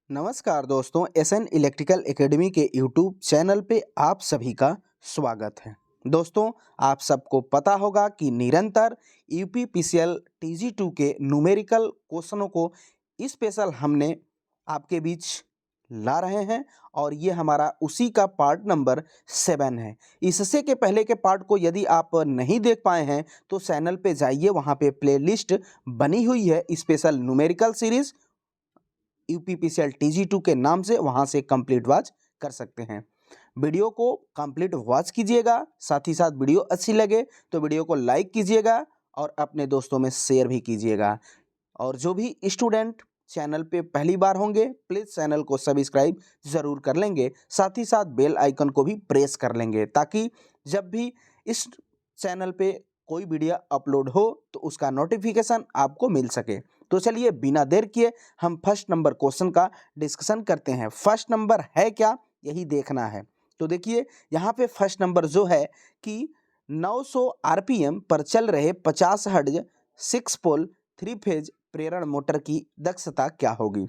नमस्कार दोस्तों, SN electrical academy के यूट्यूब चैनल पे आप सभी का स्वागत है। दोस्तों, आप सबको पता होगा कि निरंतर यूपीपीसीएल टीजी2 के न्यूमेरिकल क्वेश्चनों को स्पेशल हमने आपके बीच ला रहे हैं और ये हमारा उसी का पार्ट नंबर 7 है। इससे के पहले के पार्ट को यदि आप नहीं देख पाए हैं तो चैनल पे जाइए, वहाँ पे प्लेलिस्ट बनी हुई है स्पेशल न्यूमेरिकल सीरीज़ यूपीपीसीएल टीजी2 के नाम से, वहां से कंप्लीट वॉच कर सकते हैं। वीडियो को कंप्लीट वॉच कीजिएगा, साथ ही साथ वीडियो अच्छी लगे तो वीडियो को लाइक कीजिएगा और अपने दोस्तों में शेयर भी कीजिएगा। और जो भी स्टूडेंट चैनल पे पहली बार होंगे प्लीज़ चैनल को सब्सक्राइब ज़रूर कर लेंगे, साथ ही साथ बेल आइकन को भी प्रेस कर लेंगे ताकि जब भी इस चैनल पे कोई वीडियो अपलोड हो तो उसका नोटिफिकेशन आपको मिल सके। तो चलिए बिना देर किए हम फर्स्ट नंबर क्वेश्चन का डिस्कशन करते हैं। फर्स्ट नंबर है क्या, यही देखना है। तो देखिए यहाँ पे फर्स्ट नंबर जो है कि 900 आरपीएम पर चल रहे 50 हर्ट्ज 6 पोल 3 फेज प्रेरण मोटर की दक्षता क्या होगी।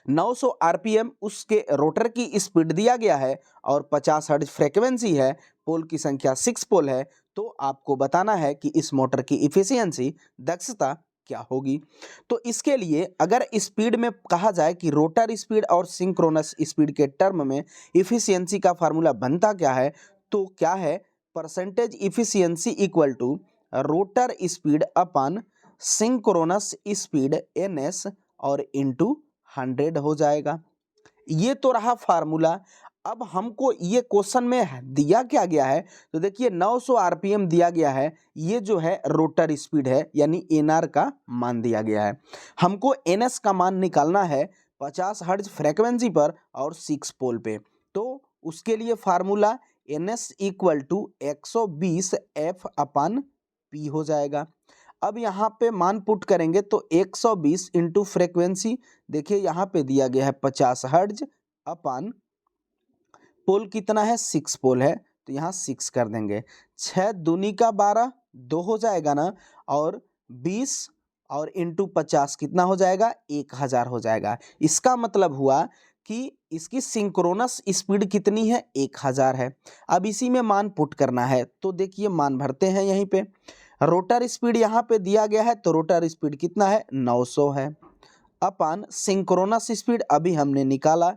900 आरपीएम उसके रोटर की स्पीड दिया गया है और 50 हर्ट्ज फ्रीक्वेंसी है, पोल की संख्या 6 पोल है। तो आपको बताना है कि इस मोटर की इफिशियंसी दक्षता क्या होगी। तो इसके लिए अगर स्पीड में कहा जाए कि रोटर स्पीड और सिंक्रोनस स्पीड के टर्म में इफिशियंसी का फार्मूला बनता क्या है, तो क्या है percentage efficiency equal to rotor speed upon synchronous speed NS और इंटू 100 हो जाएगा। ये तो रहा फार्मूला। अब हमको ये क्वेश्चन में दिया क्या गया है, तो देखिए 900 आरपीएम दिया गया है, ये जो है रोटर स्पीड है यानी एनआर का मान दिया गया है। हमको एनएस का मान निकालना है 50 हर्ट्ज फ्रीक्वेंसी पर और 6 पोल पे। तो उसके लिए formula NS equal to 120 F upon P हो जाएगा। अब यहाँ पे मान पुट करेंगे तो 120 इंटू फ्रीक्वेंसी, देखिए यहाँ पे दिया गया है 50 हर्ट्ज अपन पोल कितना है 6 पोल है, तो यहाँ 6 कर देंगे। 6 दूनी का 12 2 हो जाएगा ना, और 20 और इंटू 50 कितना हो जाएगा 1000 हो जाएगा। इसका मतलब हुआ कि इसकी सिंक्रोनस स्पीड कितनी है 1000 है। अब इसी में मान पुट करना है, तो देखिए मान भरते हैं यहीं पे। रोटर स्पीड यहाँ पे दिया गया है तो रोटर स्पीड कितना है 900 है, अपन सिंक्रोनस स्पीड अभी हमने निकाला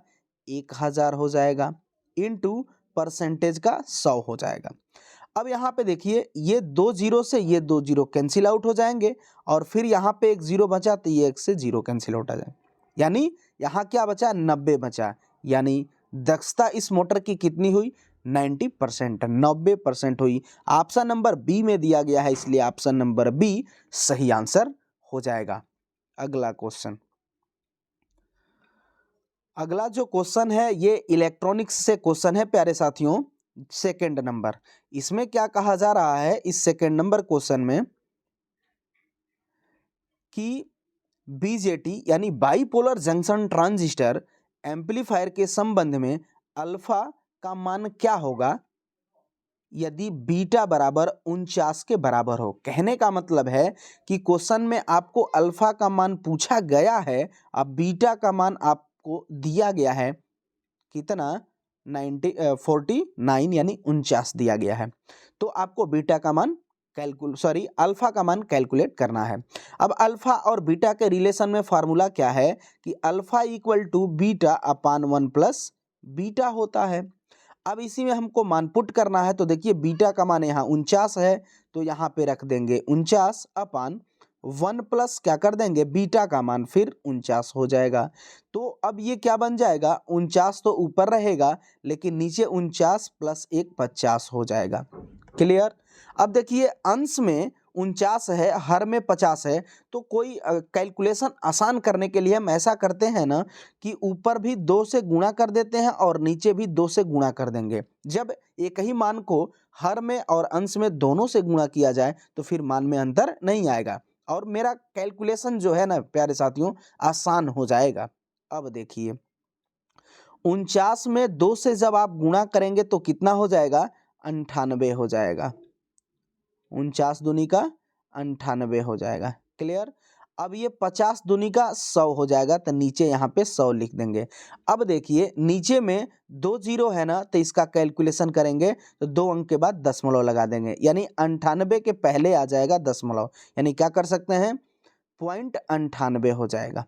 1000 हो जाएगा, इनटू परसेंटेज का 100 हो जाएगा। अब यहाँ पे देखिए ये 2 जीरो से ये 2 जीरो कैंसिल आउट हो जाएंगे और फिर यहाँ पे एक जीरो बचा तो ये 1 से 0 कैंसिल आउट हो जाए, यानी यहाँ क्या बचा 90 बचा। यानी दक्षता इस मोटर की कितनी हुई 90%, 90% हुई। ऑप्शन नंबर बी में दिया गया है, इसलिए ऑप्शन नंबर बी सही आंसर हो जाएगा। अगला क्वेश्चन, अगला जो क्वेश्चन है ये इलेक्ट्रॉनिक्स से क्वेश्चन है प्यारे साथियों। सेकंड नंबर, इसमें क्या कहा जा रहा है इस सेकंड नंबर क्वेश्चन में कि बीजेटी यानी बाइपोलर जंक्शन ट्रांजिस्टर एम्पलीफायर के संबंध में अल्फा का मान क्या होगा यदि बीटा बराबर 49 के बराबर हो। कहने का मतलब है कि क्वेश्चन में आपको अल्फा का मान पूछा गया है, अब बीटा का मान आपको दिया गया है कितना 49 यानी 49 दिया गया है। तो आपको बीटा का मान अल्फा का मान कैलकुलेट करना है। अब अल्फा और बीटा के रिलेशन में फार्मूला क्या है कि alpha equal to beta upon 1 plus beta होता है। अब इसी में हमको मान पुट करना है, तो देखिए बीटा का मान यहाँ 49 है तो यहाँ पे रख देंगे 49 अपान 1 प्लस क्या कर देंगे बीटा का मान फिर 49 हो जाएगा। तो अब ये क्या बन जाएगा 49 तो ऊपर रहेगा लेकिन नीचे 49 प्लस 1 50 हो जाएगा। क्लियर। अब देखिए अंश में 49 है, हर में 50 है, तो कोई कैलकुलेशन आसान करने के लिए हम ऐसा करते हैं ना कि ऊपर भी 2 से गुणा कर देते हैं और नीचे भी 2 से गुणा कर देंगे। जब एक ही मान को हर में और अंश में दोनों से गुणा किया जाए तो फिर मान में अंतर नहीं आएगा और मेरा कैलकुलेशन जो है ना प्यारे साथियों आसान हो जाएगा। अब देखिए 49 में 2 से जब आप गुणा करेंगे तो कितना हो जाएगा 98 हो जाएगा। 49 दूनी का 98 हो जाएगा। क्लियर। अब ये 50 दूनी का 100 हो जाएगा, तो नीचे यहाँ पे 100 लिख देंगे। अब देखिए नीचे में 2 जीरो है ना, तो इसका कैलकुलेशन करेंगे तो 2 अंक के बाद दशमलव लगा देंगे, यानी 98 के पहले आ जाएगा दशमलव, यानी क्या कर सकते हैं 0.98 हो जाएगा।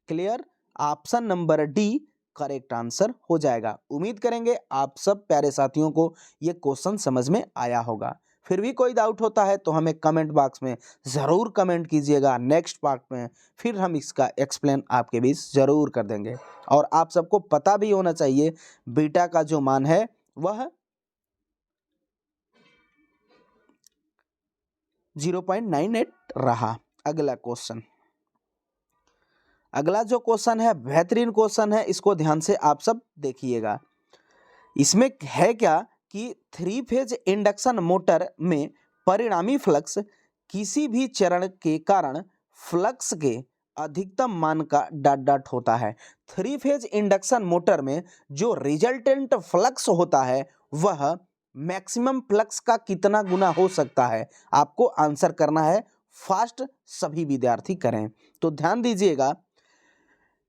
Clear? Option number D correct answer हो जाएगा। उम्मीद करेंगे आप सब प्यारे साथियों को ये क्वेश्चन समझ में आया होगा। फिर भी कोई डाउट होता है तो हमें कमेंट बॉक्स में ज़रूर कमेंट कीजिएगा, नेक्स्ट पार्ट में फिर हम इसका एक्सप्लेन आपके बीच ज़रूर कर देंगे। और आप सबको पता भी होना चाहिए बीटा का जो मान है वह 0.98 रहा। अगला क्वेश्चन, अगला जो क्वेश्चन है बेहतरीन क्वेश्चन है, इसको ध्यान से आप सब देखिएगा। इसमें है क्या कि 3 फेज इंडक्शन मोटर में परिणामी फ्लक्स किसी भी चरण के कारण फ्लक्स के अधिकतम मान का डॉट डॉट होता है। 3 फेज इंडक्शन मोटर में जो रिजल्टेंट फ्लक्स होता है वह मैक्सिमम फ्लक्स का कितना गुना हो सकता है, आपको आंसर करना है। फास्ट सभी विद्यार्थी करें। तो ध्यान दीजिएगा,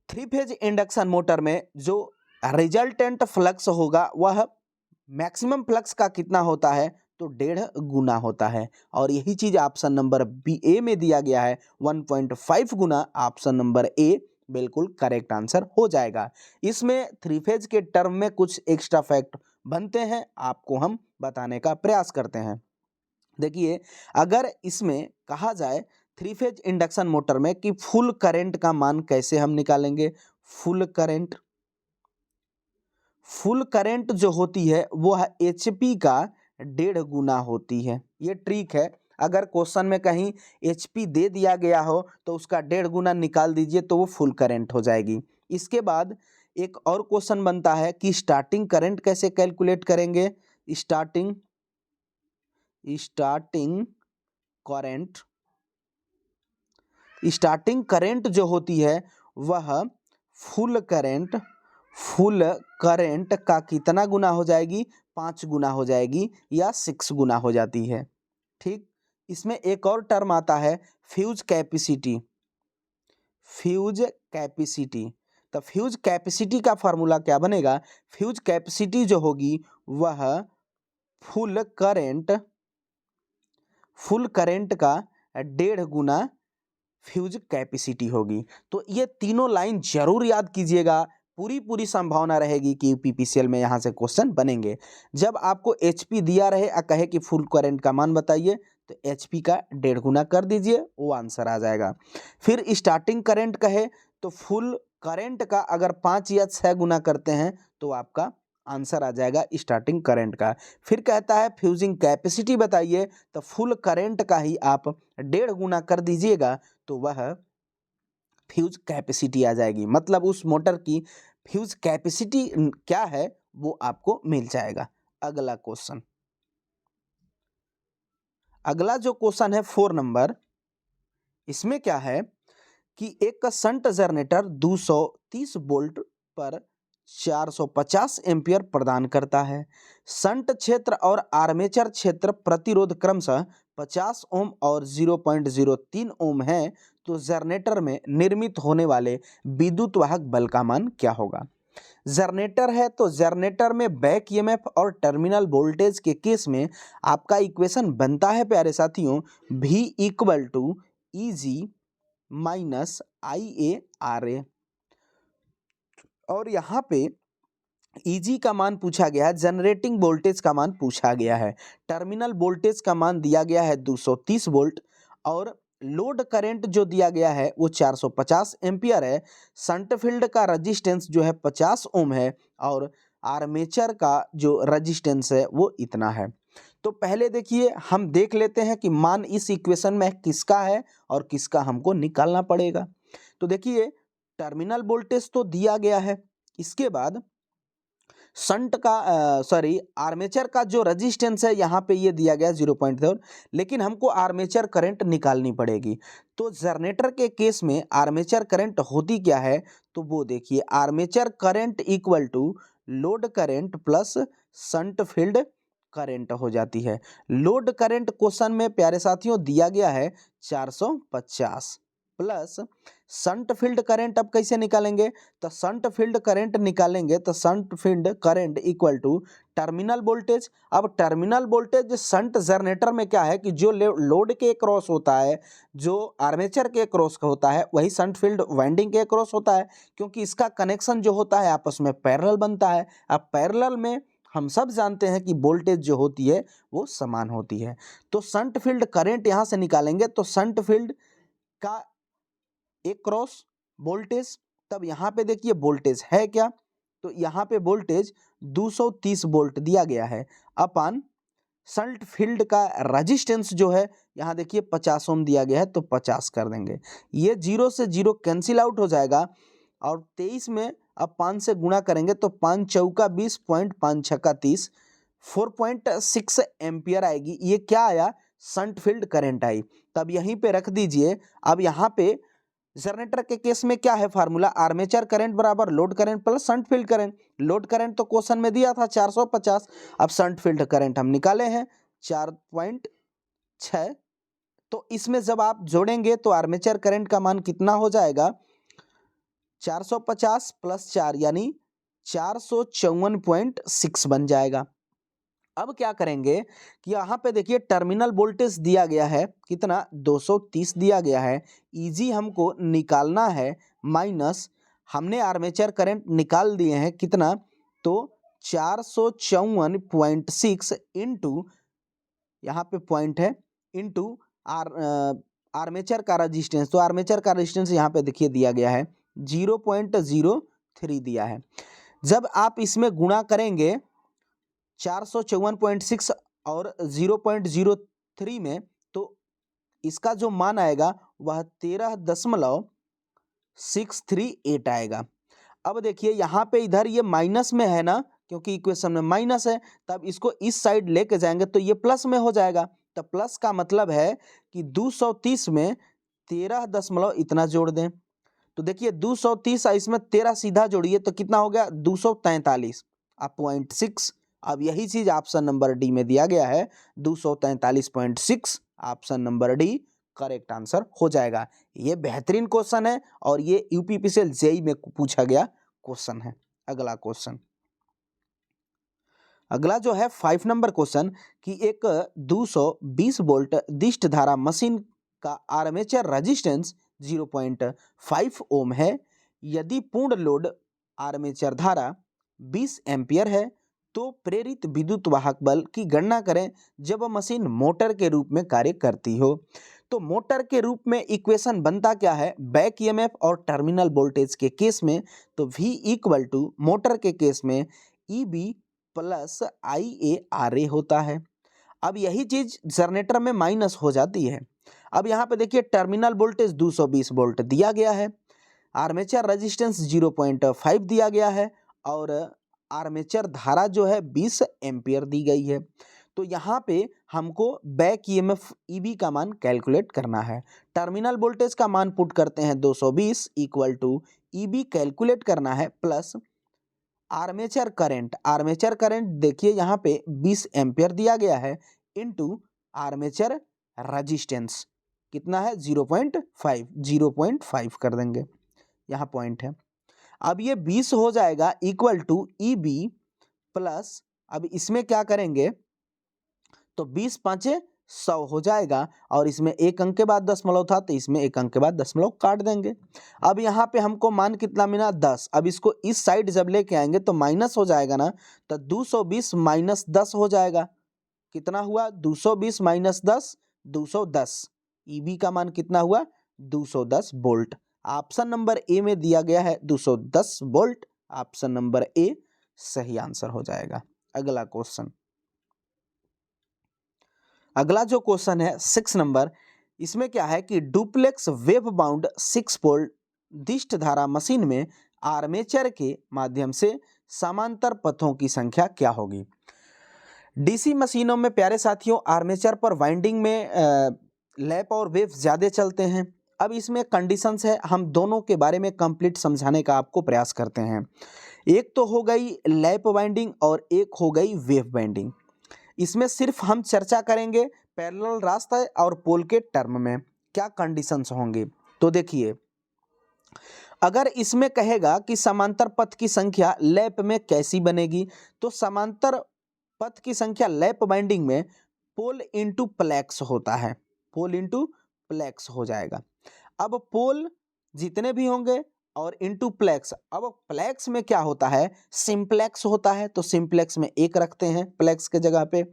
3 फेज इंडक्शन मोटर में जो रिजल्टेंट फ्लक्स होगा वह मैक्सिमम फ्लक्स का कितना होता है, तो 1.5 गुना होता है। और यही चीज ऑप्शन नंबर बी ए में दिया गया है 1.5 गुना। ऑप्शन नंबर ए बिल्कुल करेक्ट आंसर हो जाएगा। इसमें 3 फेज के टर्म में कुछ एक्स्ट्रा फैक्ट बनते हैं, आपको हम बताने का प्रयास करते हैं। देखिए, अगर इसमें कहा जाए 3 फेज इंडक्शन मोटर में कि फुल करंट का मान कैसे हम निकालेंगे, फुल करंट जो होती है वह एचपी का 1.5 गुना होती है। ये ट्रिक है, अगर क्वेश्चन में कहीं एचपी दे दिया गया हो तो उसका 1.5 गुना निकाल दीजिए तो वो फुल करंट हो जाएगी। इसके बाद एक और क्वेश्चन बनता है कि स्टार्टिंग करंट कैसे कैलकुलेट करेंगे। स्टार्टिंग करंट जो होती है वह फुल करंट का कितना गुना हो जाएगी, 5 गुना हो जाएगी या 6 गुना हो जाती है। ठीक, इसमें एक और टर्म आता है फ्यूज कैपेसिटी। तो फ्यूज कैपेसिटी का फार्मूला क्या बनेगा, फ्यूज कैपेसिटी जो होगी वह फुल करंट का 1.5 गुना फ्यूज कैपेसिटी होगी। तो ये तीनों लाइन जरूर याद कीजिएगा, पूरी संभावना रहेगी कि यूपीपीसीएल में यहाँ से क्वेश्चन बनेंगे। जब आपको एचपी दिया रहे और कहे कि फुल करंट का मान बताइए, तो एचपी का 1.5 गुना कर दीजिए, वो आंसर आ जाएगा। फिर स्टार्टिंग करंट कहे तो फुल करंट का अगर 5 या 6 गुना करते हैं तो आपका आंसर आ जाएगा स्टार्टिंग करंट का। फिर कहता है फ्यूजिंग कैपेसिटी बताइए, तो फुल करंट का ही आप 1.5 गुना कर दीजिएगा तो वह फ्यूज कैपेसिटी आ जाएगी। मतलब उस मोटर की फ्यूज कैपेसिटी क्या है वो आपको मिल जाएगा। अगला क्वेश्चन, अगला जो क्वेश्चन है 4 नंबर, इसमें क्या है कि एक शंट जनरेटर 230 वोल्ट पर 450 एम्पियर प्रदान करता है। शंट क्षेत्र और आर्मेचर क्षेत्र प्रतिरोध क्रमशः 50 ओम और 0.03 ओम है। तो जनरेटर में निर्मित होने वाले विद्युत वाहक बल का मान क्या होगा। जनरेटर है तो जनरेटर में बैक ईएमएफ और टर्मिनल वोल्टेज के केस में आपका इक्वेशन बनता है प्यारे साथियों, V equal to EG minus IA/RA। और यहाँ पे EG का मान पूछा गया है, जनरेटिंग वोल्टेज का मान पूछा गया है, टर्मिनल वोल्टेज का मान दिया गया है 230 वोल्ट और लोड करंट जो दिया गया है वो 450 एम्पियर है। शंट फील्ड का रजिस्टेंस जो है 50 ओम है और आर्मेचर का जो रजिस्टेंस है वो इतना है। तो पहले देखिए हम देख लेते हैं कि मान इस इक्वेशन में किसका है और किसका हमको निकालना पड़ेगा। तो देखिए टर्मिनल वोल्टेज तो दिया गया है, इसके बाद शंट का आर्मेचर का जो रेजिस्टेंस है यहाँ पे ये दिया गया 0.4, लेकिन हमको आर्मेचर करंट निकालनी पड़ेगी। तो जनरेटर के केस में आर्मेचर करंट होती क्या है, तो वो देखिए armature current equal to load current plus shunt field current हो जाती है। लोड करंट क्वेश्चन में प्यारे साथियों दिया गया है 450 प्लस शंट फील्ड करंट। अब कैसे निकालेंगे, तो शंट फील्ड करंट निकालेंगे तो shunt field current equal to terminal voltage. अब टर्मिनल वोल्टेज शंट जनरेटर में क्या है कि जो लोड के क्रॉस होता है, जो आर्मेचर के क्रॉस का होता है, वही शंट फील्ड वाइंडिंग के क्रॉस होता है, क्योंकि इसका कनेक्शन जो होता है आपस में पैरेलल बनता है। अब पैरेलल में हम सब जानते हैं कि वोल्टेज जो होती है वो समान होती है। तो शंट फील्ड करंट यहाँ से निकालेंगे तो शंट फील्ड का एक क्रॉस वोल्टेज, तब यहाँ पे देखिए वोल्टेज है क्या, तो यहाँ पे वोल्टेज 230 वोल्ट दिया गया है अपान शंट फील्ड का रेजिस्टेंस जो है यहाँ देखिए 50 ओम दिया गया है, तो 50 कर देंगे। ये 0 से 0 कैंसिल आउट हो जाएगा और 23 में अब 5 से गुणा करेंगे तो 5 चौका 20, 5 छक्का 30, 4.6 एम्पियर आएगी। ये क्या आया, शंट फील्ड करंट आई। तब यहीं पे रख दीजिए। अब यहाँ पे जनरेटर के केस में क्या है फार्मूला, आर्मेचर करंट बराबर load current plus shunt field current. Load current तो क्वेश्चन में दिया था 450, अब शंट फील्ड करंट हम निकाले हैं 4.6। तो इसमें जब आप जोड़ेंगे तो आर्मेचर करंट का मान कितना हो जाएगा, 450 प्लस 4 यानी 454.6 बन जाएगा। अब क्या करेंगे कि यहाँ पे देखिए टर्मिनल वोल्टेज दिया गया है कितना, 230 दिया गया है। इजी हमको निकालना है माइनस हमने आर्मेचर करंट निकाल दिए हैं कितना, तो 454.6 इंटू यहाँ पे पॉइंट है इंटू आर्मेचर का रेजिस्टेंस। तो आर्मेचर का रेजिस्टेंस यहाँ पे देखिए दिया गया है 0.03 दिया है। जब आप इसमें गुणा करेंगे 454.6 और 0.03 में, तो इसका जो मान आएगा वह 13.638 आएगा। अब देखिए यहाँ पे इधर ये माइनस में है ना, क्योंकि इक्वेशन में माइनस है, तब इसको इस साइड लेके जाएंगे तो ये प्लस में हो जाएगा। तब प्लस का मतलब है कि 230 में 13 दशमलव इतना जोड़ दें, तो देखिए 230 इसमें 13 सीधा जोड़िए तो कितना हो गया 243 अब 0.6। अब यही चीज ऑप्शन नंबर डी में दिया गया है 243.6। Option number D correct answer हो जाएगा। ये बेहतरीन क्वेश्चन है और ये यूपीपीसीएल जेईई में पूछा गया क्वेश्चन है। अगला क्वेश्चन, अगला जो है 5 नंबर क्वेश्चन कि एक 220 वोल्ट दिष्ट धारा मशीन का आर्मेचर रेजिस्टेंस 0.5 ओम है। यदि पूर्ण लोड आर्मेचर धारा 20 एम्पियर है तो प्रेरित विद्युत वाहक बल की गणना करें जब मशीन मोटर के रूप में कार्य करती हो। तो मोटर के रूप में इक्वेशन बनता क्या है, बैक ईएमएफ और टर्मिनल वोल्टेज के केस में तो V इक्वल टू मोटर के केस में EB प्लस IaRa होता है। अब यही चीज जनरेटर में माइनस हो जाती है। अब यहाँ पे देखिए टर्मिनल वोल्टेज 220 वोल्ट दिया गया है, आर्मेचर रेजिस्टेंस 0.5 दिया गया है और आर्मेचर धारा जो है 20 एम्पियर दी गई है। तो यहाँ पे हमको बैक ईएमएफ EB का मान कैलकुलेट करना है। टर्मिनल वोल्टेज का मान पुट करते हैं 220 इक्वल टू EB कैलकुलेट करना है प्लस आर्मेचर करंट देखिए यहाँ पे 20 एम्पियर दिया गया है इनटू आर्मेचर रेजिस्टेंस कितना है 0.5 कर देंगे, यहाँ पॉइंट है। अब ये 20 हो जाएगा इक्वल टू EB प्लस, अब इसमें क्या करेंगे तो 20 5 100 हो जाएगा और इसमें एक अंक के बाद दशमलव था तो इसमें एक अंक के बाद दशमलव काट देंगे। अब यहाँ पे हमको मान कितना मिला 10। अब इसको इस साइड जब लेके आएंगे तो माइनस हो जाएगा ना, तो 220 माइनस 10 हो जाएगा। कितना हुआ 220 माइनस 10 210। EB का मान कितना हुआ 210 वोल्ट। ऑप्शन नंबर ए में दिया गया है 210 वोल्ट। ऑप्शन नंबर ए सही आंसर हो जाएगा। अगला क्वेश्चन, अगला जो क्वेश्चन है 6 नंबर, इसमें क्या है कि डुप्लेक्स वेव बाउंड 6 पोल दिष्ट धारा मशीन में आर्मेचर के माध्यम से समांतर पथों की संख्या क्या होगी। डीसी मशीनों में प्यारे साथियों आर्मेचर पर वाइंडिंग में लैप और वेव ज़्यादा चलते हैं। अब इसमें कंडीशंस है, हम दोनों के बारे में कंप्लीट समझाने का आपको प्रयास करते हैं। एक तो हो गई लैप वाइंडिंग और एक हो गई वेव वाइंडिंग। इसमें सिर्फ हम चर्चा करेंगे पैरेलल रास्ता और पोल के टर्म में क्या कंडीशंस होंगे। तो देखिए, अगर इसमें कहेगा कि समांतर पथ की संख्या लैप में कैसी बनेगी, तो समांतर पथ की संख्या लैप बाइंडिंग में पोल इंटू प्लेक्स होता है, पोल इंटू प्लेक्स हो जाएगा। अब पोल जितने भी होंगे और इंटू प्लेक्स, अब प्लेक्स में क्या होता है, सिंप्लेक्स होता है, तो सिंप्लेक्स में 1 रखते हैं प्लेक्स के जगह पे।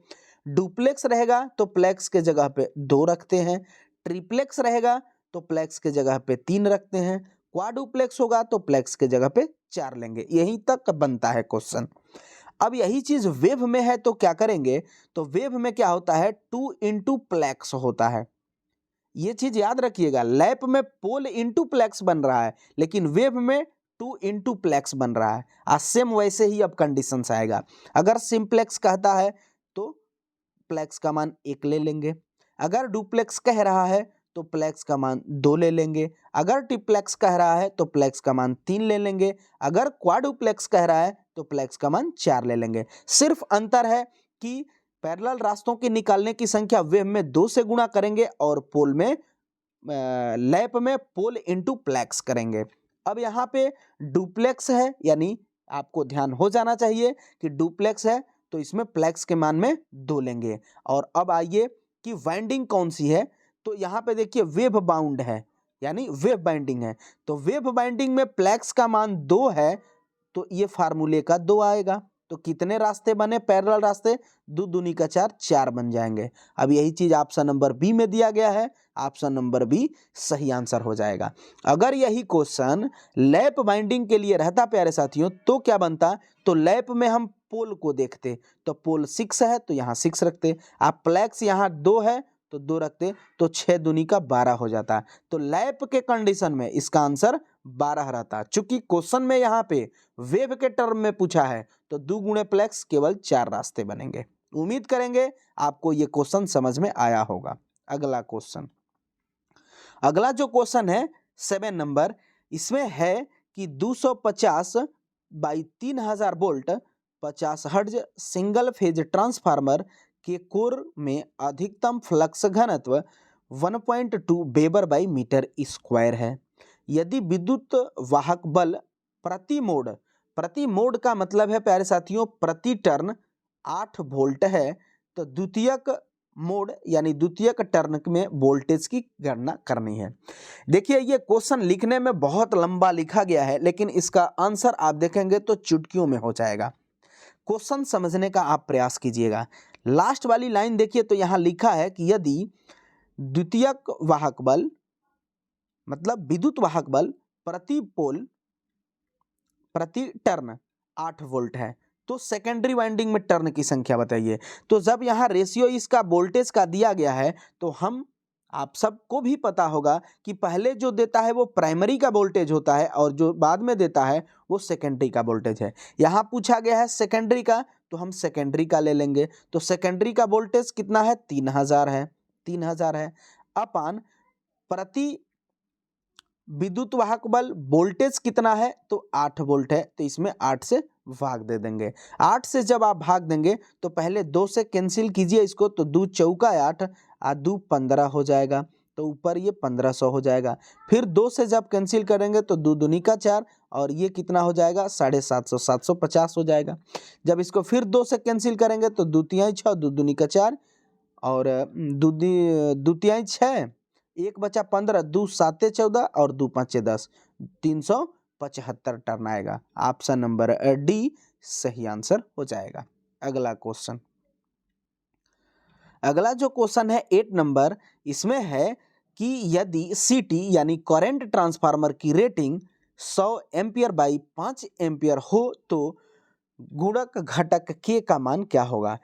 डुप्लेक्स रहेगा तो प्लेक्स के जगह पे 2 रखते हैं। ट्रिप्लेक्स रहेगा तो प्लेक्स के जगह पे 3 रखते हैं। क्वाडुप्लेक्स होगा तो प्लेक्स के जगह पे 4 लेंगे। यहीं तक बनता है क्वेश्चन। अब यही चीज वेव में है तो क्या करेंगे, तो वेव में क्या होता है, 2 इंटू प्लेक्स होता है। ये चीज याद रखिएगा, लैप में पोल इंटू प्लेक्स बन रहा है, लेकिन वेव में 2 इंटू प्लेक्स बन रहा है। आज सेम वैसे ही अब कंडीशन आएगा। अगर सिंप्लेक्स कहता है तो प्लेक्स का मान 1 ले लेंगे। अगर डुप्लेक्स कह रहा है तो प्लेक्स का मान 2 ले लेंगे। अगर ट्रिप्लेक्स कह रहा है तो प्लेक्स का मान 3 ले लेंगे। अगर क्वाडुप्लेक्स कह रहा है तो प्लेक्स का मान 4 ले लेंगे। सिर्फ अंतर है कि पैरेलल रास्तों के निकालने की संख्या वेव में 2 से गुणा करेंगे और पोल में लैप में पोल इंटू प्लेक्स करेंगे। अब यहाँ पे डुप्लेक्स है, यानी आपको ध्यान हो जाना चाहिए कि डुप्लेक्स है तो इसमें प्लेक्स के मान में 2 लेंगे। और अब आइए कि वाइंडिंग कौन सी है, तो यहाँ पे देखिए वेव बाउंड है, यानी वेव बाइंडिंग है। तो वेव बाइंडिंग में प्लेक्स का मान 2 है तो ये फार्मूले का 2 आएगा। तो कितने रास्ते बने पैरेलल रास्ते, 2 दूनी का 4, 4 बन जाएंगे। अब यही चीज ऑप्शन नंबर बी में दिया गया है, ऑप्शन नंबर बी सही आंसर हो जाएगा। अगर यही क्वेश्चन लैप बाइंडिंग के लिए रहता प्यारे साथियों तो क्या बनता, तो लैप में हम पोल को देखते, तो पोल 6 है तो यहाँ 6 रखते। आप प्लेक्स यहाँ 2 है तो 2 रखते, तो 6 दूनी का 12 हो जाता। तो लैप के कंडीशन में इसका आंसर 12 रहता। चूंकि क्वेश्चन में यहाँ पे वेव के टर्म में पूछा है तो 2 गुणे प्लेक्स केवल 4 रास्ते बनेंगे। उम्मीद करेंगे आपको ये क्वेश्चन समझ में आया होगा। अगला क्वेश्चन, अगला जो क्वेश्चन है 7 नंबर, इसमें है कि 250 by 3000 volt 50 hertz single phase transformer के कोर में अधिकतम फ्लक्स घनत्व 1.2 वेबर बाई मीटर स्क्वायर है। यदि विद्युत वाहक बल प्रति मोड का मतलब है प्यारे साथियों प्रति टर्न 8 वोल्ट है, तो द्वितीयक मोड यानी द्वितीयक टर्न में वोल्टेज की गणना करनी है। देखिए ये क्वेश्चन लिखने में बहुत लंबा लिखा गया है, लेकिन इसका आंसर आप देखेंगे तो चुटकियों में हो जाएगा। क्वेश्चन समझने का आप प्रयास कीजिएगा। लास्ट वाली लाइन देखिए, तो यहाँ लिखा है कि यदि द्वितीयक वाहक बल मतलब विद्युत वाहक बल प्रति पोल प्रति टर्न 8 वोल्ट है, तो सेकेंडरी वाइंडिंग में टर्न की संख्या बताइए। तो जब यहाँ रेशियो इसका वोल्टेज का दिया गया है तो हम आप सबको भी पता होगा कि पहले जो देता है वो प्राइमरी का वोल्टेज होता है और जो बाद में देता है वो सेकेंडरी का वोल्टेज है। यहाँ पूछा गया है सेकेंडरी का, तो हम सेकेंडरी का ले लेंगे। तो सेकेंडरी का वोल्टेज कितना है, 3000 है, 3000 है अपान प्रति विद्युत वाहक बल वोल्टेज कितना है, तो 8 वोल्ट है, तो इसमें 8 से भाग दे देंगे। 8 से जब आप भाग देंगे तो पहले 2 से कैंसिल कीजिए इसको, तो 2 चौका 8 और 2 15 हो जाएगा, तो ऊपर ये 1500 हो जाएगा। फिर 2 से जब कैंसिल करेंगे तो 2 दूनी का 4 और ये कितना हो जाएगा 750, 750 हो जाएगा। जब इसको फिर 2 से कैंसिल करेंगे तो 2 तिहाई 6, 2 दूनी का 4 और 2 तिहाई 6, 1 बचा 15, 2 7 14 और 2 5 10, 375 टर्न आएगा। ऑप्शन नंबर डी सही आंसर हो जाएगा। अगला क्वेश्चन, अगला जो क्वेश्चन है 8 नंबर, इसमें है कि यदि सीटी यानी करंट ट्रांसफार्मर की रेटिंग 100 एम्पियर बाई 5 एम्पियर हो तो गुणक घटक के का मान क्या होगा।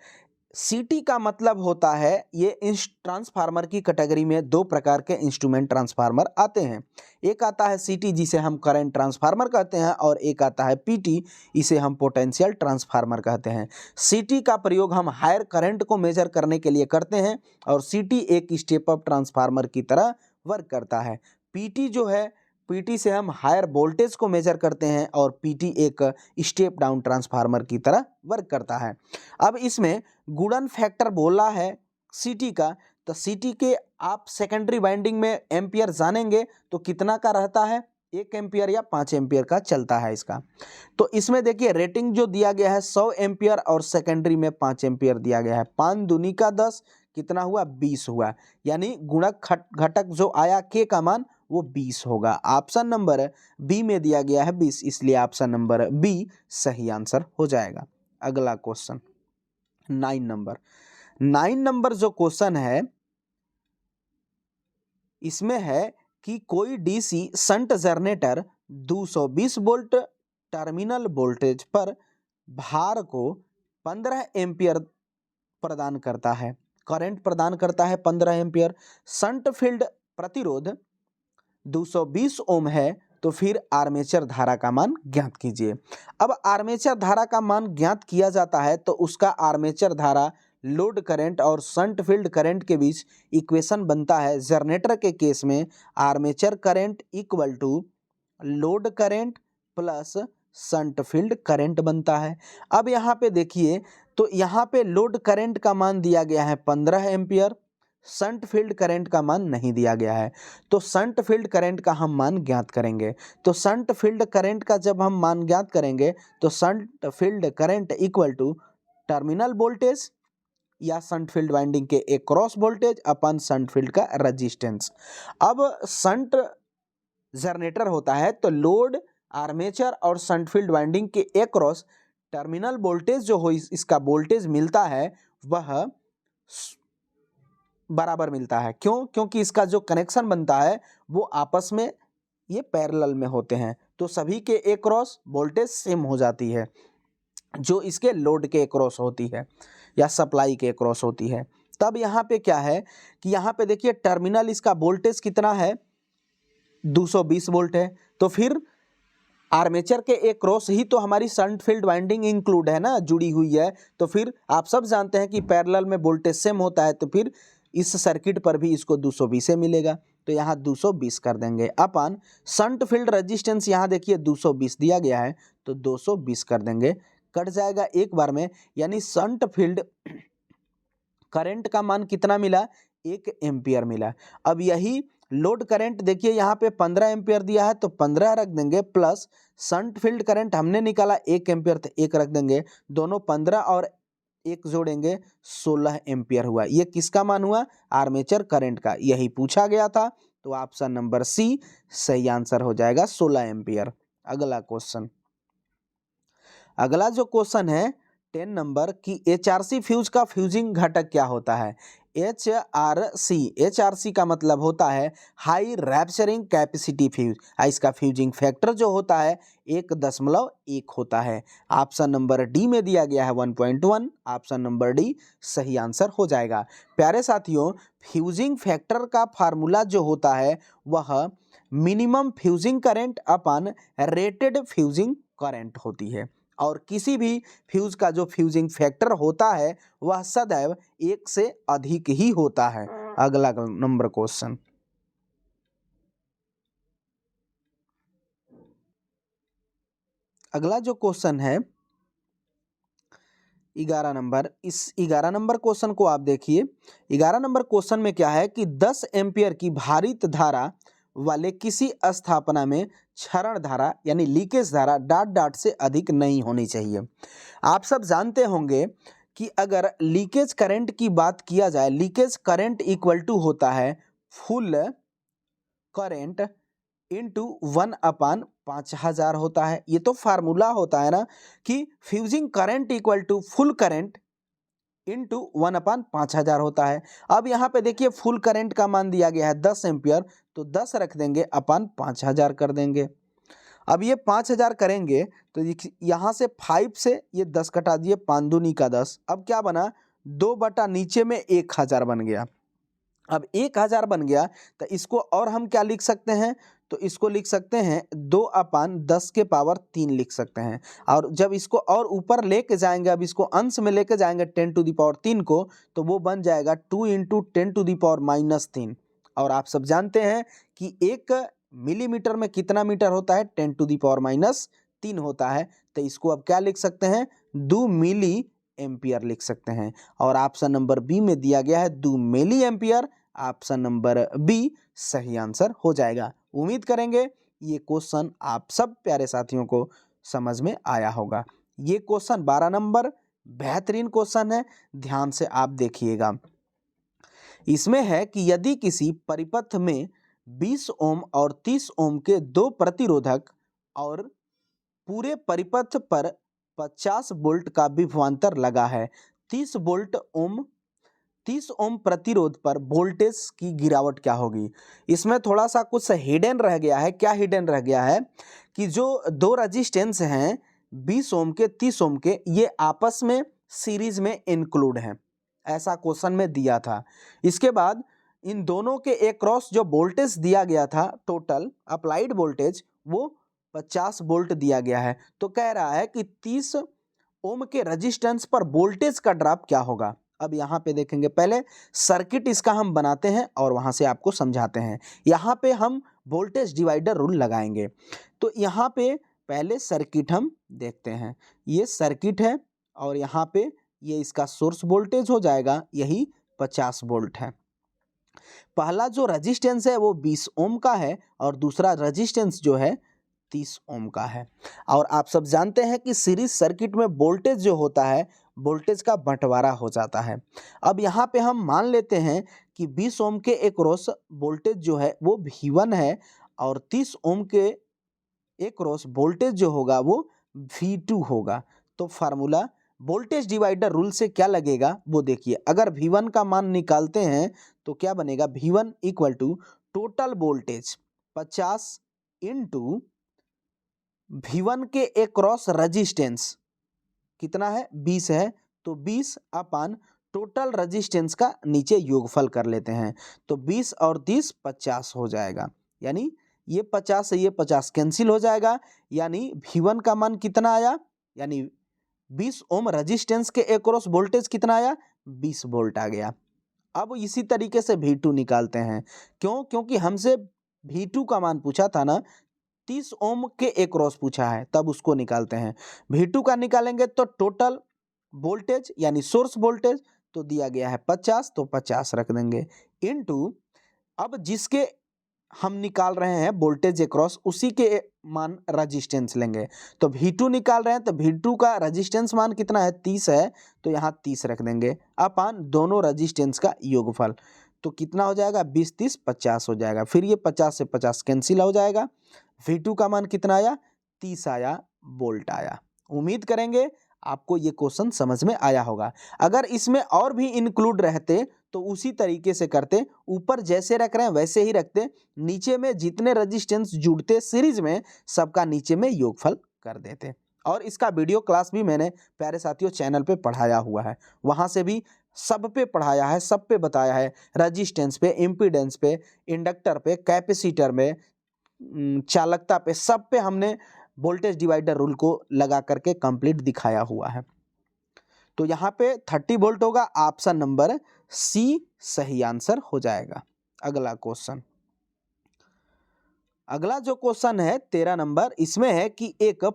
सीटी का मतलब होता है ये इस ट्रांसफार्मर की कैटेगरी में 2 प्रकार के इंस्ट्रूमेंट ट्रांसफार्मर आते हैं। एक आता है सीटी जिसे हम करंट ट्रांसफार्मर कहते हैं और एक आता है पीटी, इसे हम पोटेंशियल ट्रांसफार्मर कहते हैं। सीटी का प्रयोग हम हायर करंट को मेजर करने के लिए करते हैं और सीटी एक स्टेप अप ट्रांसफार्मर की तरह वर्क करता है। पीटी जो है, पीटी से हम हायर वोल्टेज को मेजर करते हैं और पीटी एक स्टेप डाउन ट्रांसफार्मर की तरह वर्क करता है। अब इसमें गुणन फैक्टर बोला है सीटी का, तो सीटी के आप सेकेंडरी वाइंडिंग में एम्पियर जानेंगे तो कितना का रहता है, 1 एम्पियर या 5 एम्पियर का चलता है इसका। तो इसमें देखिए रेटिंग जो दिया गया है 100 एम्पियर और सेकेंडरी में 5 एम्पियर दिया गया है। 5 दूनी का 10 कितना हुआ, 20 हुआ, यानी गुणक घटक जो आया के का मान वो 20 होगा। ऑप्शन नंबर बी में दिया गया है 20, इसलिए ऑप्शन नंबर बी सही आंसर हो जाएगा। अगला क्वेश्चन 9 नंबर जो क्वेश्चन है इसमें है कि कोई DC shunt generator 220 volt terminal voltage पर भार को 15 एम्पियर प्रदान करता है, करंट प्रदान करता है 15 एम्पियर। शंट फील्ड प्रतिरोध 220 ओम है, तो फिर आर्मेचर धारा का मान ज्ञात कीजिए। अब आर्मेचर धारा का मान ज्ञात किया जाता है तो उसका आर्मेचर धारा, लोड करंट और शंट फील्ड करंट के बीच इक्वेशन बनता है। जनरेटर के केस में armature current equal to load current plus shunt field current बनता है। अब यहाँ पे देखिए, तो यहाँ पे लोड करंट का मान दिया गया है 15 एम्पियर, शंट फील्ड करंट का मान नहीं दिया गया है, तो शंट फील्ड करंट का हम मान ज्ञात करेंगे। तो शंट फील्ड करंट का जब हम मान ज्ञात करेंगे तो shunt field current equal to terminal voltage या शंट फील्ड वाइंडिंग के across voltage upon shunt field का रेजिस्टेंस। अब शंट जनरेटर होता है तो लोड, आर्मेचर और शंट फील्ड वाइंडिंग के एक्रॉस टर्मिनल वोल्टेज जो हो इसका वोल्टेज मिलता है वह बराबर मिलता है। क्यों? क्योंकि इसका जो कनेक्शन बनता है वो आपस में ये पैरेलल में होते हैं, तो सभी के एक्रॉस वोल्टेज सेम हो जाती है जो इसके लोड के एक्रॉस होती है या सप्लाई के एक्रॉस होती है। तब यहाँ पे क्या है कि यहाँ पे देखिए टर्मिनल इसका वोल्टेज कितना है, 220 वोल्ट है, तो फिर आर्मेचर के एक्रॉस ही तो हमारी शंट फील्ड वाइंडिंग इंक्लूड है ना, जुड़ी हुई है। तो फिर आप सब जानते हैं कि पैरेलल में वोल्टेज सेम होता है, तो फिर इस सर्किट पर भी इसको 220 से मिलेगा, तो यहाँ 220 कर देंगे अपन शंट फील्ड रेजिस्टेंस। यहाँ देखिए 220 दिया गया है तो 220 कर देंगे, कट जाएगा एक बार में, यानी शंट फील्ड करंट का मान कितना मिला, 1 एम्पियर मिला। अब यही लोड करंट देखिए यहाँ पे 15 एम्पियर दिया है तो 15 रख देंगे, प्लस शंट फील्ड करंट हमने निकाला 1 एम्पियर तो 1 रख देंगे, दोनों 15 और 1 जोड़ेंगे 16 एम्पियर हुआ। ये किसका मान हुआ, आर्मेचर करंट का, यही पूछा गया था, तो ऑप्शन नंबर सी सही आंसर हो जाएगा 16 एम्पियर। अगला क्वेश्चन, अगला जो क्वेश्चन है 10 नंबर की HRC फ्यूज का फ्यूजिंग घटक क्या होता है। HRC का मतलब होता है हाई रैप्चरिंग कैपेसिटी फ्यूज, इसका फ्यूजिंग फैक्टर जो होता है 1.1 होता है। ऑप्शन नंबर डी में दिया गया है 1.1, ऑप्शन नंबर डी सही आंसर हो जाएगा। प्यारे साथियों, फ्यूजिंग फैक्टर का फार्मूला जो होता है वह मिनिमम फ्यूजिंग करंट अपन रेटेड फ्यूजिंग करंट होती है, और किसी भी फ्यूज का जो फ्यूजिंग फैक्टर होता है वह सदैव 1 से अधिक ही होता है। अगला नंबर क्वेश्चन, अगला जो क्वेश्चन है 11 नंबर, इस 11 नंबर क्वेश्चन को आप देखिए। 11 नंबर क्वेश्चन में क्या है कि 10 एम्पियर की भारित धारा वाले किसी स्थापना में क्षरण धारा यानी लीकेज धारा डॉट डॉट से अधिक नहीं होनी चाहिए। आप सब जानते होंगे कि अगर लीकेज करंट की बात किया जाए, लीकेज करंट इक्वल टू होता है फुल करंट इंटू 1/5000 होता है। ये तो फार्मूला होता है ना कि fusing current equal to full current into 1/5000 होता है। अब यहाँ पे देखिए फुल करंट का मान दिया गया है 10 एम्पियर, तो 10 रख देंगे अपन 5000 कर देंगे। अब ये 5000 करेंगे तो यहाँ से 5 से ये 10 कटा दिए, 5 दूनी का 10। अब क्या बना, 2 बटा नीचे में 1000 बन गया। अब 1000 बन गया तो इसको और हम क्या लिख सकते हैं, तो इसको लिख सकते हैं 2/10⁻³ लिख सकते हैं। और जब इसको और ऊपर लेके जाएंगे, अब इसको अंश में लेके जाएंगे 10⁻³ को, तो वो बन जाएगा 2 × 10⁻³ और आप सब जानते हैं कि 1 मिलीमीटर में कितना मीटर होता है, 10⁻³ होता है। तो इसको अब क्या लिख सकते हैं, 2 मिली एम्पियर लिख सकते हैं। और ऑप्शन नंबर बी में दिया गया है 2 milli ampere. Option number B सही आंसर हो जाएगा। उम्मीद करेंगे ये क्वेश्चन आप सब प्यारे साथियों को समझ में आया होगा। ये क्वेश्चन 12 नंबर बेहतरीन क्वेश्चन है, ध्यान से आप देखिएगा। इसमें है कि यदि किसी परिपथ में 20 ओम और 30 ओम के दो प्रतिरोधक और पूरे परिपथ पर 50 वोल्ट का विभवांतर लगा है, 30 ओम प्रतिरोध पर वोल्टेज की गिरावट क्या होगी। इसमें थोड़ा सा कुछ हिडन रह गया है। क्या हिडन रह गया है कि जो दो रजिस्टेंस हैं 20 ओम के 30 ओम के, ये आपस में सीरीज में इंक्लूड हैं, ऐसा क्वेश्चन में दिया था। इसके बाद इन दोनों के अक्रॉस जो वोल्टेज दिया गया था, टोटल अप्लाइड वोल्टेज, वो 50 वोल्ट दिया गया है। तो कह रहा है कि 30 ओम के रेजिस्टेंस पर वोल्टेज का ड्रॉप क्या होगा। अब यहाँ पे देखेंगे, पहले सर्किट इसका हम बनाते हैं और वहाँ से आपको समझाते हैं। यहाँ पे हम वोल्टेज डिवाइडर रूल लगाएंगे। तो यहाँ पे पहले सर्किट हम देखते हैं। ये सर्किट है और यहाँ पे ये इसका सोर्स वोल्टेज हो जाएगा, यही 50 वोल्ट है। पहला जो रेजिस्टेंस है वो 20 ओम का है और दूसरा रेजिस्टेंस जो है 30 ओम का है। और आप सब जानते हैं कि सीरीज सर्किट में वोल्टेज जो होता है, वोल्टेज का बंटवारा हो जाता है। अब यहाँ पे हम मान लेते हैं कि 20 ओम के अक्रॉस वोल्टेज जो है वो V1 है और 30 ओम के अक्रॉस वोल्टेज जो होगा वो V2 होगा। तो फार्मूला वोल्टेज डिवाइडर रूल से क्या लगेगा वो देखिए। अगर V1 का मान निकालते हैं तो क्या बनेगा, V1 equal to total voltage 50 into V1 के अक्रॉस रेजिस्टेंस कितना है, 20 है, तो 20 अपान टोटल रेजिस्टेंस का नीचे योगफल कर लेते हैं। तो 20 और 30 50 हो जाएगा, यानी ये 50 से ये 50 कैंसिल हो जाएगा, यानी V1 का मान कितना आया, यानी 20 ओम रेजिस्टेंस के अक्रॉस वोल्टेज कितना आया, 20 वोल्ट आ गया। अब इसी तरीके से V2 निकालते हैं। क्यों, क्योंकि हमसे V2 का मान पूछा था ना, 30 ओम के अक्रॉस पूछा है, तब उसको निकालते हैं। V2 का निकालेंगे तो टोटल वोल्टेज यानी सोर्स वोल्टेज तो दिया गया है 50, तो 50 रख देंगे इनटू, अब जिसके हम निकाल रहे हैं वोल्टेज अक्रॉस उसी के मान रेजिस्टेंस लेंगे। तो V2 निकाल रहे हैं तो V2 का रेजिस्टेंस मान कितना है, 30 है, तो यहाँ 30 रख देंगे अपान दोनों रेजिस्टेंस का योगफल। तो कितना हो जाएगा, 20 30 50 हो जाएगा। फिर ये 50 से 50 कैंसिल हो जाएगा। V2 का मान कितना आया, 30 आया, वोल्ट आया। उम्मीद करेंगे आपको ये क्वेश्चन समझ में आया होगा। अगर इसमें और भी इंक्लूड रहते तो उसी तरीके से करते, ऊपर जैसे रख रहे हैं वैसे ही रखते, नीचे में जितने रेजिस्टेंस जुड़ते सीरीज में सबका नीचे में योगफल कर देते। और इसका वीडियो क्लास भी मैंने प्यारे साथियों चैनल पे पढ़ाया हुआ है, वहाँ से भी सब पे पढ़ाया है, सब पे बताया है, रेजिस्टेंस पे, इम्पीडेंस पे, इंडक्टर पे, कैपेसिटर में, चालकता पे, सब पे हमने वोल्टेज डिवाइडर रूल को लगा करके कंप्लीट दिखाया हुआ है। तो यहाँ पे 30 वोल्ट होगा, ऑप्शन नंबर सी सही आंसर हो जाएगा। अगला क्वेश्चन, अगला जो क्वेश्चन है 13 नंबर, इसमें है कि एक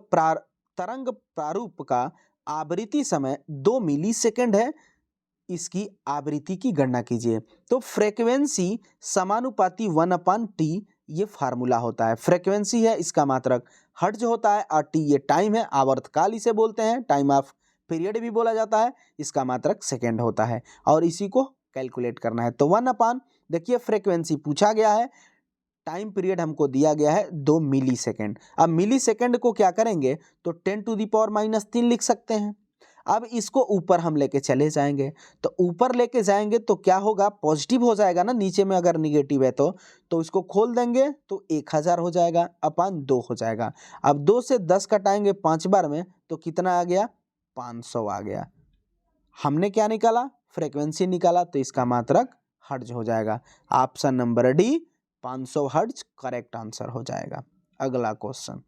तरंग प्रारूप का आवृत्ति समय 2 मिलीसेकंड है, इसकी आवृत्ति की गणना कीजिए। तो फ्रीक्वेंसी समानुपाती 1/t ये फार्मूला होता है। फ्रीक्वेंसी है, इसका मात्रक हर्ट्ज होता है, और टी ये टाइम है, आवर्तकाल इसे बोलते हैं, टाइम ऑफ पीरियड भी बोला जाता है, इसका मात्रक सेकंड होता है, और इसी को कैलकुलेट करना है। तो 1/, देखिए फ्रीक्वेंसी पूछा गया है, टाइम पीरियड हमको दिया गया है 2 मिली सेकेंड। अब मिली सेकेंड को क्या करेंगे, तो 10⁻³ लिख सकते हैं। अब इसको ऊपर हम लेके चले जाएंगे, तो ऊपर लेके जाएंगे तो क्या होगा, पॉजिटिव हो जाएगा ना, नीचे में अगर निगेटिव है तो इसको खोल देंगे तो 1000 हो जाएगा अपान 2 हो जाएगा। अब 2 से 10 कटाएंगे 5 बार में तो कितना आ गया, 500 आ गया। हमने क्या निकाला, फ्रीक्वेंसी निकाला, तो इसका मात्रक हर्ट्ज हो जाएगा। Option number D 500 hertz correct answer हो जाएगा। अगला क्वेश्चन,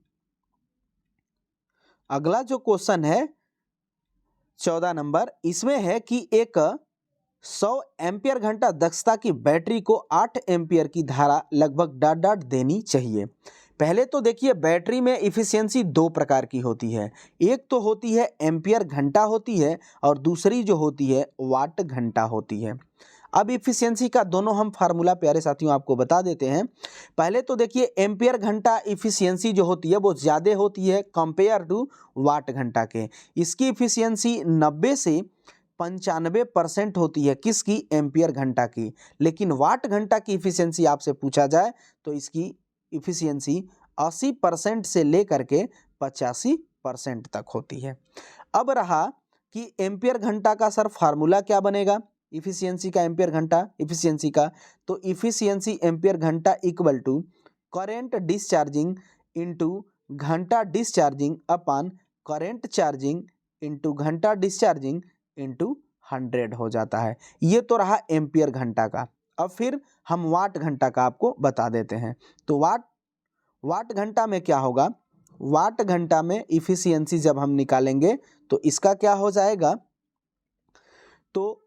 अगला जो क्वेश्चन है 14 नंबर, इसमें है कि एक 100 एम्पियर घंटा दक्षता की बैटरी को 8 एम्पियर की धारा लगभग डॉट डॉट देनी चाहिए। पहले तो देखिए बैटरी में इफ़िशियंसी दो प्रकार की होती है, एक तो होती है एम्पियर घंटा होती है और दूसरी जो होती है वाट घंटा होती है। अब इफ़िशियंसी का दोनों हम फार्मूला प्यारे साथियों आपको बता देते हैं। पहले तो देखिए एम्पियर घंटा इफ़िशियंसी जो होती है वो ज़्यादा होती है कंपेयर टू वाट घंटा के। इसकी इफ़िशियंसी 90 से 95% होती है, किसकी? एम्पियर घंटा की। लेकिन वाट घंटा की इफ़िशियंसी आपसे पूछा जाए तो इसकी इफ़िशियंसी 80% से लेकर के 85% तक होती है। अब रहा कि एम्पियर घंटा का सर फार्मूला क्या बनेगा इफ़िशियंसी का, एम्पियर घंटा इफ़िशियंसी का, तो इफ़िशियंसी एम्पियर घंटा equal to current discharging into घंटा discharging upon current charging into घंटा डिस्चार्जिंग इंटू 100 हो जाता है। ये तो रहा एम्पियर घंटा का। अब फिर हम वाट घंटा का आपको बता देते हैं। तो वाट घंटा में क्या होगा, वाट घंटा में इफ़िशियंसी जब हम निकालेंगे तो इसका क्या हो जाएगा, तो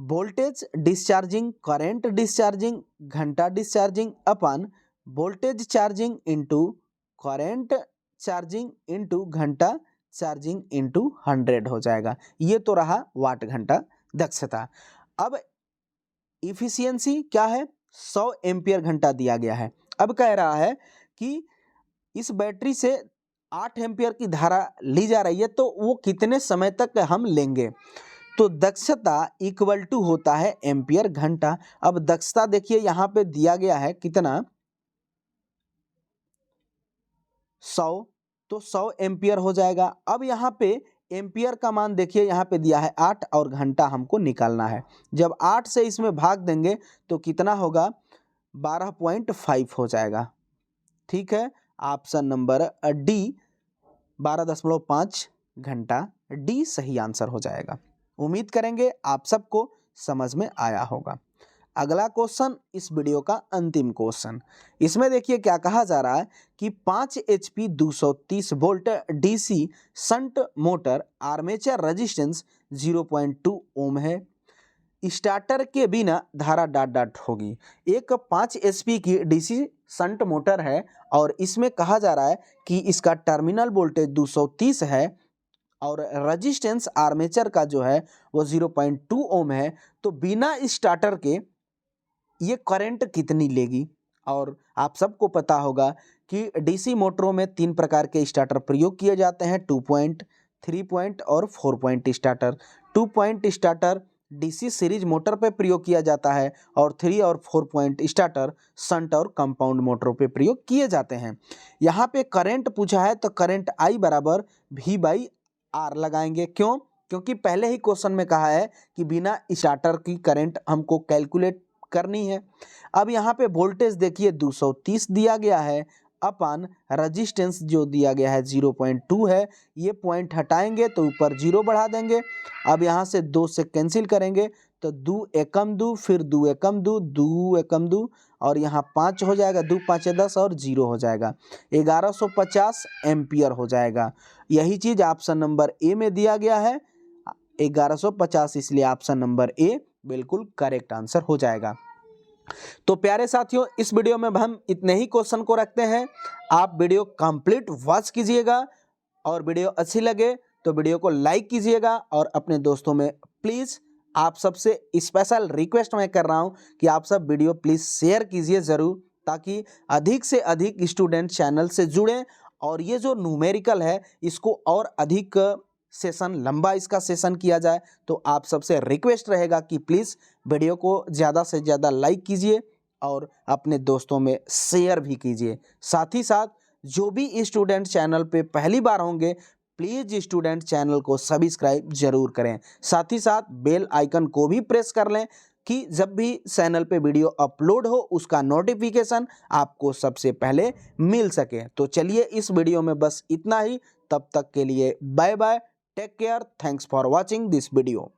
वोल्टेज डिस्चार्जिंग करेंट डिस्चार्जिंग घंटा डिस्चार्जिंग अपन voltage charging into current charging into घंटा चार्जिंग इंटू 100 हो जाएगा। ये तो रहा वाट घंटा दक्षता। अब इफ़िशियंसी क्या है, 100 एम्पियर घंटा दिया गया है। अब कह रहा है कि इस बैटरी से 8 एम्पियर की धारा ली जा रही है, तो वो कितने समय तक हम लेंगे, तो दक्षता इक्वल टू होता है एम्पियर घंटा। अब दक्षता देखिए यहाँ पे दिया गया है कितना, 100, तो 100 एम्पियर हो जाएगा। अब यहाँ पे एम्पियर का मान देखिए यहाँ पे दिया है 8 और घंटा हमको निकालना है। जब 8 से इसमें भाग देंगे तो कितना होगा, 12.5 हो जाएगा। ठीक है, ऑप्शन नंबर डी 12.5 घंटा, डी सही आंसर हो जाएगा। उम्मीद करेंगे आप सबको समझ में आया होगा। अगला क्वेश्चन, इस वीडियो का अंतिम क्वेश्चन, इसमें देखिए क्या कहा जा रहा है कि 5 HP 230 volt DC shunt motor armature resistance 0.2 ओम है, स्टार्टर के बिना धारा डॉट डॉट होगी। एक 5 HP की DC शंट मोटर है और इसमें कहा जा रहा है कि इसका टर्मिनल वोल्टेज 230 है और रेजिस्टेंस आर्मेचर का जो है वो 0.2 ओम है, तो बिना स्टार्टर के ये करंट कितनी लेगी। और आप सबको पता होगा कि डीसी मोटरों में 3 प्रकार के स्टार्टर प्रयोग किए जाते हैं, 2 पॉइंट, 3 पॉइंट और 4 point starter. 2 point starter DC series motor पे प्रयोग किया जाता है और 3 और 4 पॉइंट स्टार्टर शंट और कंपाउंड मोटरों पे प्रयोग किए जाते हैं। यहाँ पे करंट पूछा है तो करंट आई बराबर V/R लगाएंगे। क्यों? क्योंकि पहले ही क्वेश्चन में कहा है कि बिना स्टार्टर की करंट हमको कैलकुलेट करनी है। अब यहाँ पे वोल्टेज देखिए 230 दिया गया है अपन रेजिस्टेंस जो दिया गया है 0.2 है, ये पॉइंट हटाएंगे तो ऊपर 0 बढ़ा देंगे। अब यहाँ से 2 से कैंसिल करेंगे तो 2 एकम 2, फिर 2 एकम 2, 2 एकम 2 और यहाँ 5 हो जाएगा, 2 5 10 और 0 हो जाएगा, 1150 एम्पियर हो जाएगा। यही चीज़ ऑप्शन नंबर ए में दिया गया है 1150, इसलिए ऑप्शन नंबर ए बिल्कुल करेक्ट आंसर हो जाएगा। तो प्यारे साथियों, इस वीडियो में हम इतने ही क्वेश्चन को रखते हैं। आप वीडियो कंप्लीट वॉच कीजिएगा और वीडियो अच्छी लगे तो वीडियो को लाइक कीजिएगा और अपने दोस्तों में प्लीज़, आप सबसे स्पेशल रिक्वेस्ट मैं कर रहा हूं कि आप सब वीडियो प्लीज़ शेयर कीजिए ज़रूर, ताकि अधिक से अधिक स्टूडेंट चैनल से जुड़ें और ये जो न्यूमेरिकल है इसको और अधिक सेशन लंबा इसका सेशन किया जाए। तो आप सबसे रिक्वेस्ट रहेगा कि प्लीज़ वीडियो को ज़्यादा से ज़्यादा लाइक कीजिए और अपने दोस्तों में शेयर भी कीजिए। साथ ही साथ जो भी स्टूडेंट चैनल पे पहली बार होंगे प्लीज़ स्टूडेंट चैनल को सब्सक्राइब जरूर करें। साथ ही साथ बेल आइकन को भी प्रेस कर लें कि जब भी चैनल पे वीडियो अपलोड हो उसका नोटिफिकेशन आपको सबसे पहले मिल सके। तो चलिए इस वीडियो में बस इतना ही, तब तक के लिए bye bye, take care, thanks for watching this video.